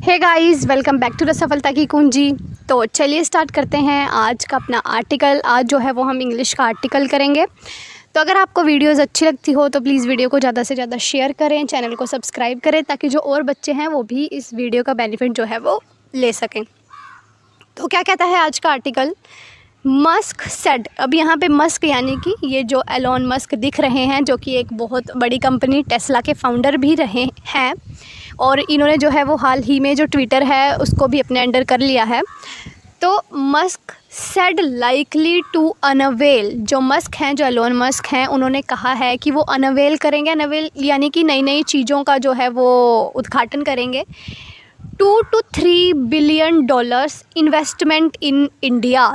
Hey guys, welcome back to the Safalta ki कुंजी। तो चलिए स्टार्ट करते हैं आज का अपना आर्टिकल। आज जो है वो हम इंग्लिश का आर्टिकल करेंगे। तो अगर आपको वीडियोस अच्छी लगती हो तो प्लीज़ वीडियो को ज़्यादा से ज़्यादा शेयर करें, चैनल को सब्सक्राइब करें ताकि जो और बच्चे हैं वो भी इस वीडियो का बेनिफिट जो है वो ले सकें। तो क्या कहता है आज का आर्टिकल? Musk said. अब यहाँ पे मस्क यानी कि ये जो एलोन मस्क दिख रहे हैं, जो कि एक बहुत बड़ी कंपनी टेस्ला के फाउंडर भी रहे हैं, और इन्होंने जो है वो हाल ही में जो ट्विटर है उसको भी अपने अंडर कर लिया है। तो Musk said likely to unveil. जो मस्क हैं, जो एलोन मस्क हैं, उन्होंने कहा है कि वो अनवेल करेंगे। अनवेल यानी कि नई नई चीज़ों का जो है वो उद्घाटन करेंगे। 2 to 3 billion dollars investment in India.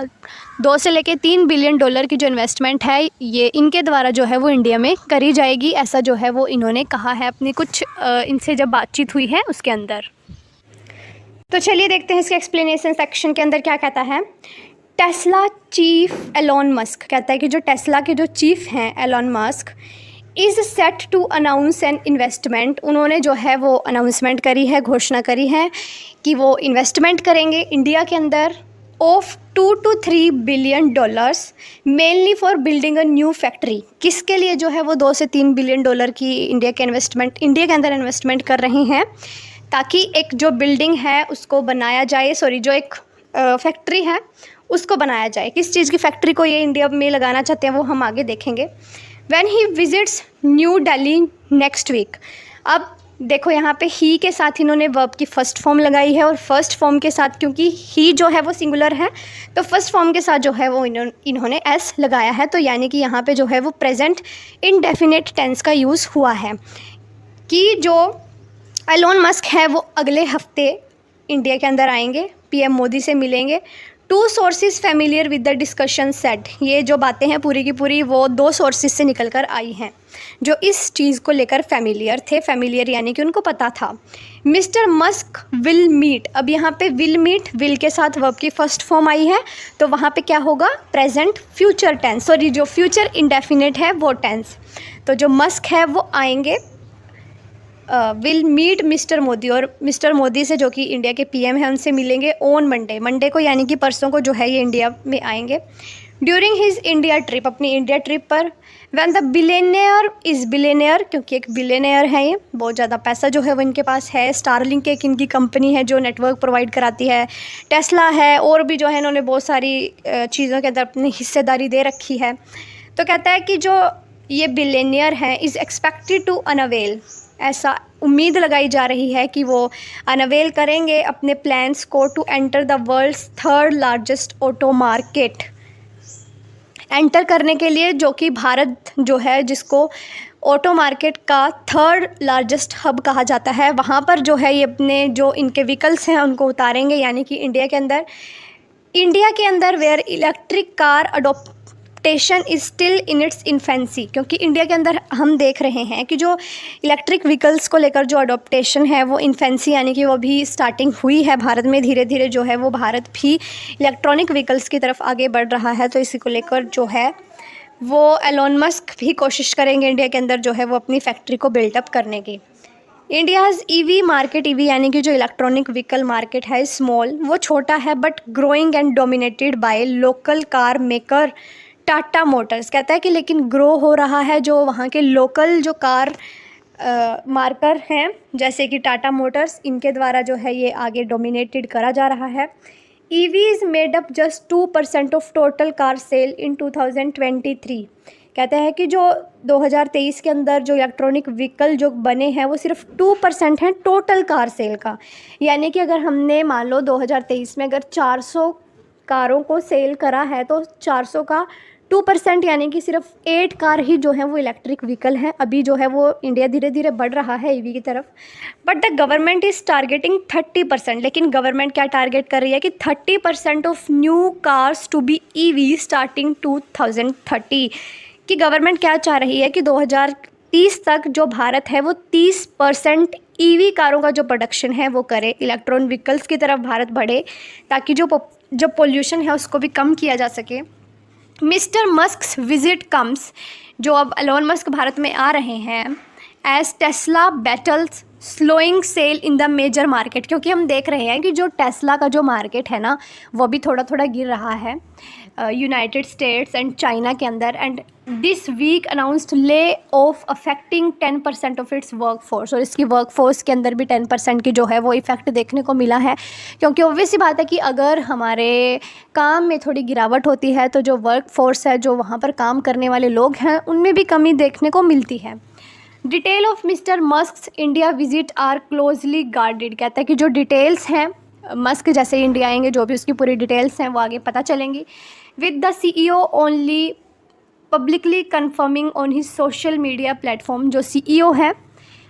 2 से लेके 3 बिलियन डॉलर की जो इन्वेस्टमेंट है ये इनके द्वारा जो है वो इंडिया में करी जाएगी। ऐसा जो है वो इन्होंने कहा है अपनी कुछ इनसे जब बातचीत हुई है उसके अंदर। तो चलिए देखते हैं इसके एक्सप्लेनेशन सेक्शन के अंदर क्या कहता है। टेस्ला चीफ एलोन मस्क कहता है कि जो टेस्ला के जो चीफ हैं Elon Musk is set to announce an investment. उन्होंने जो है वो अनाउंसमेंट करी है, घोषणा करी है कि वो इन्वेस्टमेंट करेंगे इंडिया के अंदर of 2 to 3 billion dollars mainly for building a new factory. किसके लिए जो है वो 2 से 3 बिलियन डॉलर की इंडिया के अंदर इन्वेस्टमेंट कर रही हैं, ताकि एक जो बिल्डिंग है उसको बनाया जाए, जो एक फैक्ट्री है उसको बनाया जाए। किस चीज़ की फैक्ट्री को ये इंडिया में लगाना चाहते हैं वो हम आगे देखेंगे। When he visits New Delhi next week. अब देखो यहाँ पे ही के साथ इन्होंने वर्ब की फर्स्ट फॉर्म लगाई है, और फर्स्ट फॉर्म के साथ क्योंकि ही जो है वो सिंगुलर है तो फर्स्ट फॉर्म के साथ जो है वो इन्होंने एस लगाया है। तो यानी कि यहाँ पे जो है वो प्रेजेंट इनडेफिनेट टेंस का यूज़ हुआ है कि जो एलोन मस्क है वो अगले हफ्ते इंडिया के अंदर आएंगे, पीएम मोदी से मिलेंगे। 2 sources familiar with the discussion set. ये जो बातें हैं पूरी की पूरी वो 2 सोर्सेज से निकल कर आई हैं जो इस चीज़ को लेकर फेमिलियर थे। फेमिलियर यानी कि उनको पता था। Mister Musk will meet. अब यहाँ पे विल मीट, विल के साथ वर्ब की फर्स्ट फॉर्म आई है तो वहाँ पे क्या होगा? प्रेजेंट फ्यूचर टेंस, जो फ्यूचर इंडेफिनिट है वो टेंस। तो जो मस्क है वो आएंगे, विल मीट मिस्टर मोदी, और मिस्टर मोदी से जो कि इंडिया के पीएम हैं उनसे मिलेंगे ऑन मंडे को यानी कि परसों को जो है ये इंडिया में आएंगे। ड्यूरिंग हिज इंडिया ट्रिप, अपनी इंडिया ट्रिप पर। When the billionaire is billionaire, क्योंकि एक बिलियनियर है, ये बहुत ज़्यादा पैसा जो है वो इनके पास है। स्टारलिंक एक इनकी कंपनी है जो नेटवर्क प्रोवाइड कराती है। टेस्ला है, और भी जो है इन्होंने बहुत सारी चीज़ों के अंदर अपनी हिस्सेदारी दे रखी है। तो कहता है कि जो ये बिलियनियर हैं इज़ एक्सपेक्टेड टू अनवेल। ऐसा उम्मीद लगाई जा रही है कि वो अनवेल करेंगे अपने प्लान्स को to enter the world's 3rd largest auto market. Enter करने के लिए, जो कि भारत जो है जिसको ऑटो मार्केट का 3rd लार्जेस्ट हब कहा जाता है, वहाँ पर जो है ये अपने जो इनके व्हीकल्स हैं उनको उतारेंगे। यानी कि इंडिया के अंदर where electric car adoption is still in its infancy. क्योंकि इंडिया के अंदर हम देख रहे हैं कि जो इलेक्ट्रिक व्हीकल्स को लेकर जो अडोप्टेशन है वो इन्फेंसी यानी कि वो भी स्टार्टिंग हुई है भारत में। धीरे धीरे जो है वो भारत भी इलेक्ट्रॉनिक व्हीकल्स की तरफ आगे बढ़ रहा है। तो इसी को लेकर जो है वो एलोन मस्क भी कोशिश करेंगे इंडिया के अंदर जो है वो अपनी फैक्ट्री को बिल्डअप करने की। इंडियाज़ ईवी मार्केट, ईवी यानी कि जो इलेक्ट्रॉनिक व्हीकल मार्केट है, स्मॉल, वो छोटा है but growing and dominated by local car maker Tata Motors. कहता है कि लेकिन ग्रो हो रहा है जो वहाँ के लोकल जो कार मार्कर हैं जैसे कि टाटा मोटर्स, इनके द्वारा जो है ये आगे डोमिनेटेड करा जा रहा है। EVs made up just 2% of total car sale in 2023। कहते हैं कि जो 2023 के अंदर जो इलेक्ट्रॉनिक व्हीकल जो बने हैं वो सिर्फ 2% हैं टोटल कार सेल का। यानी कि अगर हमने मान लो 2023 में अगर 400 कारों को सेल करा है तो 400 का 2% यानी कि सिर्फ 8 कार ही जो है वो इलेक्ट्रिक व्हीकल हैं। अभी जो है वो इंडिया धीरे धीरे बढ़ रहा है ईवी की तरफ। But the government is targeting 30%। लेकिन गवर्नमेंट क्या टारगेट कर रही है कि 30% of new cars to be EV starting 2030। कि गवर्नमेंट क्या चाह रही है कि 2030 तक जो भारत है वो 30% EV कारों का जो प्रोडक्शन है वो करे, इलेक्ट्रॉनिक व्हीकल्स की तरफ भारत बढ़े, ताकि जो पोल्यूशन है उसको भी कम किया जा सके। मिस्टर मस्क्स विजिट कम्स, जो अब एलोन मस्क भारत में आ रहे हैं, as Tesla battles slowing sale in the major market, क्योंकि हम देख रहे हैं कि जो टेस्ला का जो मार्केट है ना वो भी थोड़ा थोड़ा गिर रहा है यूनाइटेड स्टेट्स एंड चाइना के अंदर। And this week announced lay off affecting 10% of its work force, और इसकी वर्क फोर्स के अंदर भी 10% की जो है वो इफ़ेक्ट देखने को मिला है, क्योंकि ऑब्वियस सी बात है कि अगर हमारे काम में थोड़ी गिरावट होती है तो जो वर्क फोर्स है, जो वहाँ पर काम करने वाले लोग हैं, उनमें भी कमी देखने को मिलती है। Detail of mister Musk India visit are closely guarded, कहता है कि जो डिटेल्स हैं मस्क जैसे इंडिया आएंगे, जो भी उसकी पूरी डिटेल्स हैं वो आगे पता चलेंगी। With the CEO only publicly confirming on his social media platform, जो CEO है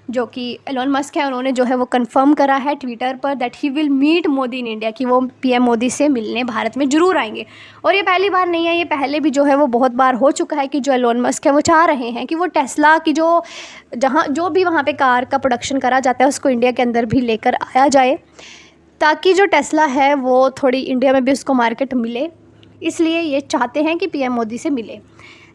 जो कि एलोन मस्क है, उन्होंने जो है वो कंफर्म करा है ट्विटर पर that he will meet Modi in India, कि वो PM मोदी से मिलने भारत में ज़रूर आएंगे। और ये पहली बार नहीं है, ये पहले भी जो है वो बहुत बार हो चुका है कि जो एलोन मस्क है वो चाह रहे हैं कि वो टेस्ला की जो भी वहाँ पे कार का प्रोडक्शन करा जाता है उसको इंडिया के अंदर भी लेकर आया जाए, ताकि जो टेस्ला है वो थोड़ी इंडिया में भी उसको मार्केट मिले, इसलिए ये चाहते हैं कि PM मोदी से मिले।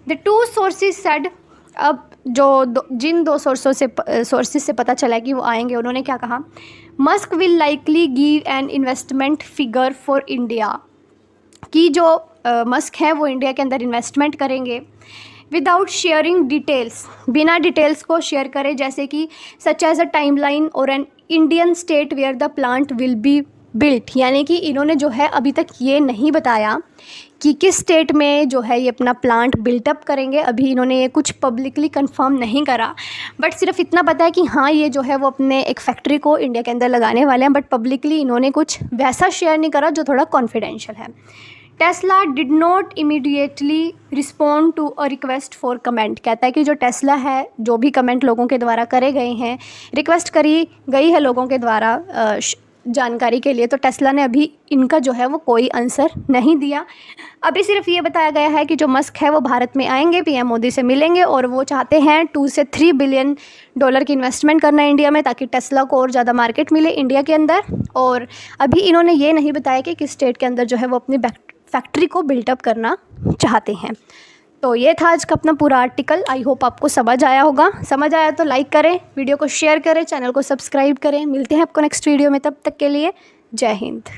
द टू सोर्सेज सेड, अब जिन दो सोर्सेज से पता चला कि वो आएंगे, उन्होंने क्या कहा, Musk will likely give an investment figure for India, कि जो मस्क हैं वो इंडिया के अंदर इन्वेस्टमेंट करेंगे विदाउट शेयरिंग डिटेल्स, बिना डिटेल्स को शेयर करें, जैसे कि सच एज अ टाइमलाइन और an Indian state where the plant will be built, यानी कि इन्होंने जो है अभी तक ये नहीं बताया कि किस स्टेट में जो है ये अपना प्लांट बिल्टअप करेंगे। अभी इन्होंने ये कुछ पब्लिकली कंफर्म नहीं करा, बट सिर्फ इतना पता है कि हाँ ये जो है वो अपने एक फैक्ट्री को इंडिया के अंदर लगाने वाले हैं, बट पब्लिकली इन्होंने कुछ वैसा शेयर नहीं करा जो थोड़ा कॉन्फिडेंशियल है। Tesla did not immediately respond to a request for comment, कहता है कि जो टेस्ला है, जो भी कमेंट लोगों के द्वारा करे गए हैं, रिक्वेस्ट करी गई है लोगों के द्वारा जानकारी के लिए, तो टेस्ला ने अभी इनका जो है वो कोई आंसर नहीं दिया। अभी सिर्फ ये बताया गया है कि जो मस्क है वो भारत में आएंगे, PM मोदी से मिलेंगे, और वो चाहते हैं 2 से 3 बिलियन डॉलर की इन्वेस्टमेंट करना इंडिया में, ताकि टेस्ला को और ज़्यादा मार्केट मिले इंडिया के अंदर। और अभी इन्होंने ये नहीं बताया कि किस स्टेट के अंदर जो है वो अपनी फैक्ट्री को बिल्टअप करना चाहते हैं। तो ये था आज का अपना पूरा आर्टिकल। आई होप आपको समझ आया होगा। समझ आया तो लाइक करें, वीडियो को शेयर करें, चैनल को सब्सक्राइब करें। मिलते हैं आपको नेक्स्ट वीडियो में, तब तक के लिए जय हिंद।